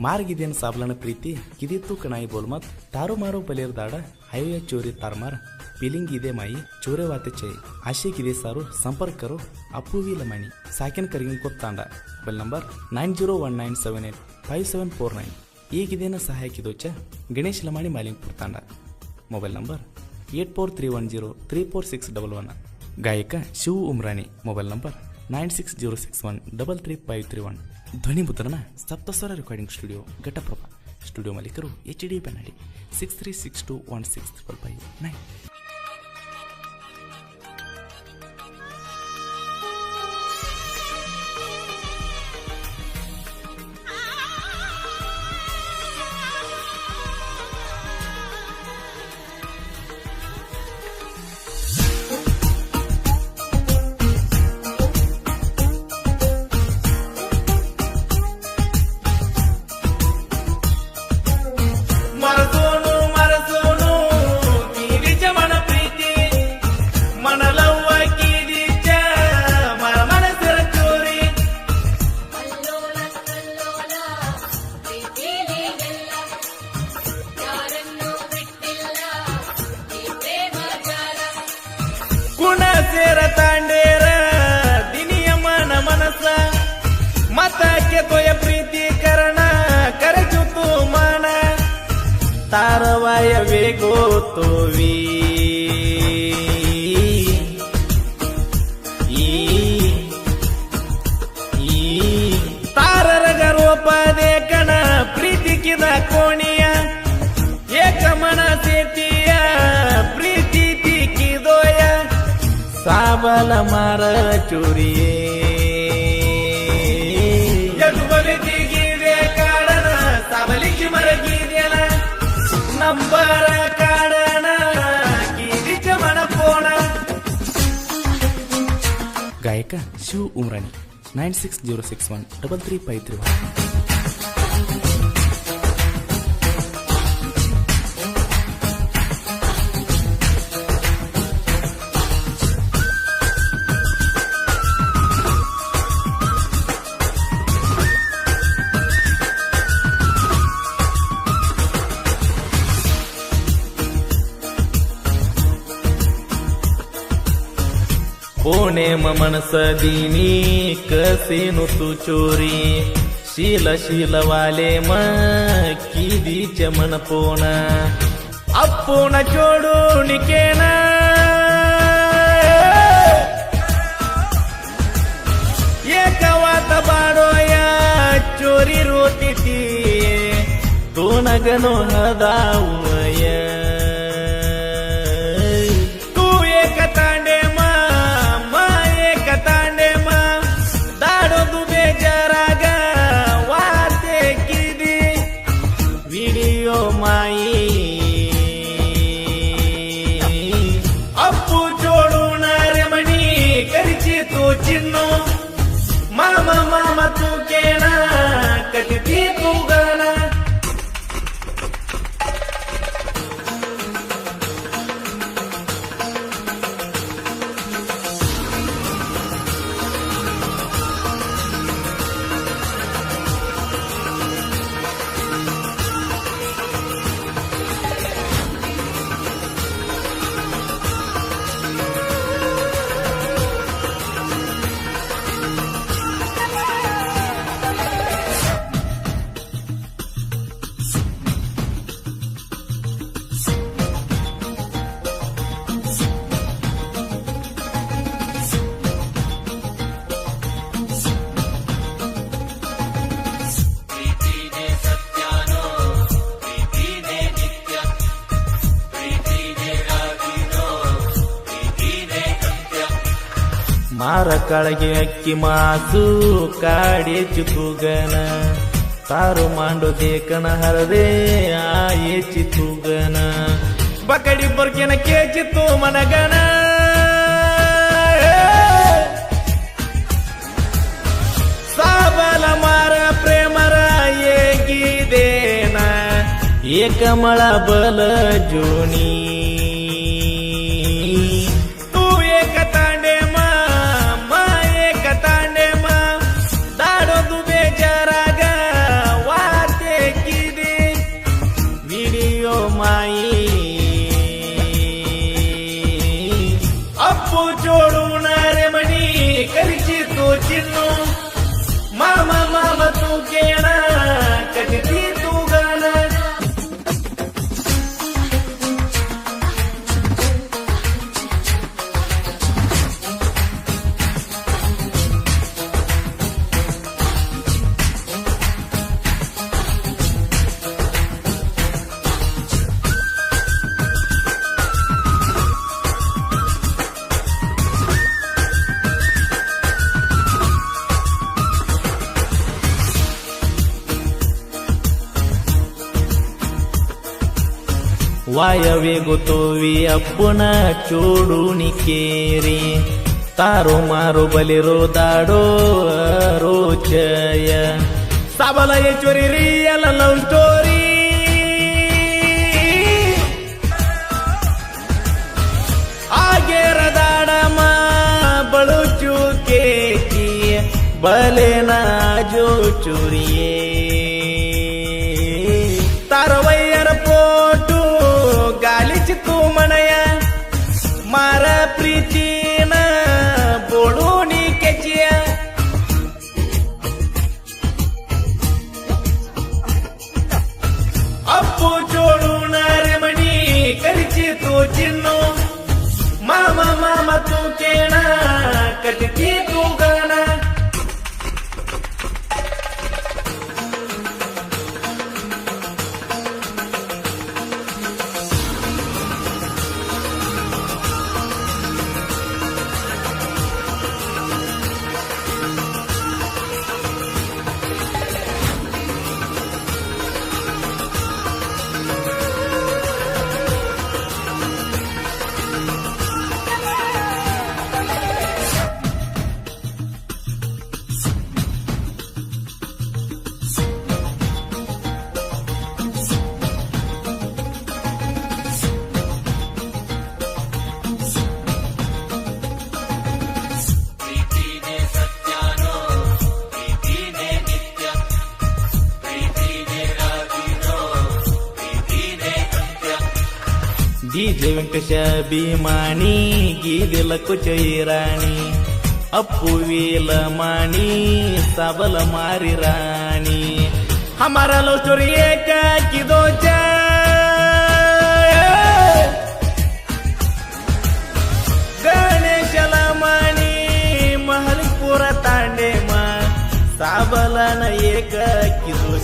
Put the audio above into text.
मार्गिदेन साबलान प्रीती किती तू कणाई बोल मत तारो मारो पलेर दाडा हायवे चोरी तारमार पिलिंग ಗಿದೆ ಮಾಯಿ ಚೋರೆ ವಾತೆ ಚೈ ಆಶೆಗಿದೆ ಸಾರು ಸಂಪರ್ಕ ಕರೋ ಅಪ್ಪುವಿ ಲಮಣಿ ಸಾಕೆನ್ ಕರಿಗಿನ ಕೊತ್ತಾಂಡ ಮೊಬೈಲ್ ನಂಬರ್ 9019785749 ಈಗಿದೇನ ಸಹಾಯಕ್ಕಿದೋಚ ಗಣೇಶ್ ಲಮಾಣಿ ಮಾಲಿಂಗ್ ಪುರ್ತಾಂಡ ಮೊಬೈಲ್ ನಂಬರ್ 8431034611 ಗಾಯಕ ಶಿವ ಉಮ್ರಾಣಿ ಮೊಬೈಲ್ ನಂಬರ್ 9606133531 ಧ್ವನಿ ಮುದ್ರಣ Saptaswara recording studio Ghataprabha studio ಮಾಲೀಕರು HD ಬೆನ್ನಡಿ 6362165559. तांडेर दिनिय मन मनस मताके तोय प्रीती करण करजू तू मन तारवाय वेगो तोवी तारर गरोप देखण प्रीती किದ कोणिय एक मन सेतिय प्रीती तिकिदोय साबल मार चोरिये जगबलिगे काढण साबलीची मरगिदेला नंबर काढण कितीच मन फोन ಗಾಯಕ ಶಿವ ಉಮ್ರಾಣಿ 9606133531. कोणे मनस दिनी कसेनु तू चोरी शील शील वाले म किदीच मन पोण अप्पून चोडूनिकेन एक वात बाडोया चोरी रोटी तू नगनो हदावय चिन्नो मामा मामा तू केना कटती तू गाना मार काळगे अक्की मासू काडेची तुगन तारू मांडो देखण हरदे आयेची तुगन बकडी बरकेन केची तू मनगन साबल मार प्रेमर येगिदेन एक मळा बल जोनी दाडो दुबे जराग वाते वायवे गोतोवी अपुना चोडूनी केरी तारो मारो बलिरो दाडो रोचय साबला ये चोरी रियल लव स्टोरी आगेर दाडमा बड़ो चुके की बले ना जो चोरिये तारो वैयर पोटू गालीच तू मनया मारा प्रीतीन बोलूनी केचिया अप्पू जोडून रे मणी करिची तू चिन्नो मामा मामा तू केना कटकी तू गाना डीजे वेंकटेश अभिमानी गीदिल कुचैराणी अप्पू वील मानी साबल मारी रानी हमारा लव स्टोरी एक की दो गणेश मानी महलपुरा तांडे मा साबला न एक की दो